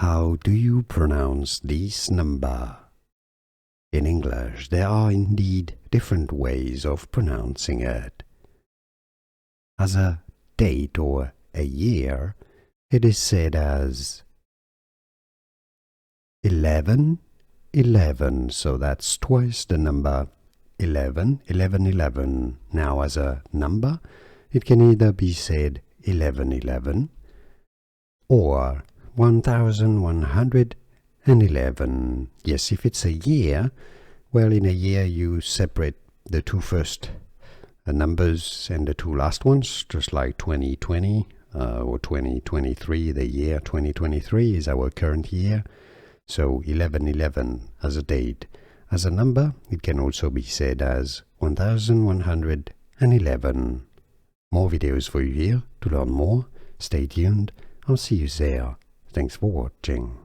How do you pronounce this number? In English, there are indeed different ways of pronouncing it. As a date or a year, it is said as 11, 11, so that's twice the number 11, 11, 11. Now as a number, it can either be said 11, 11 or 1111. Yes, if it's a year, well, in a year you separate the two first numbers and the two last ones, just like 2020 or 2023, the year 2023 is our current year. So 1111 as a date. As a number, it can also be said as 1111. More videos for you here to learn more. Stay tuned. I'll see you there. Thanks for watching.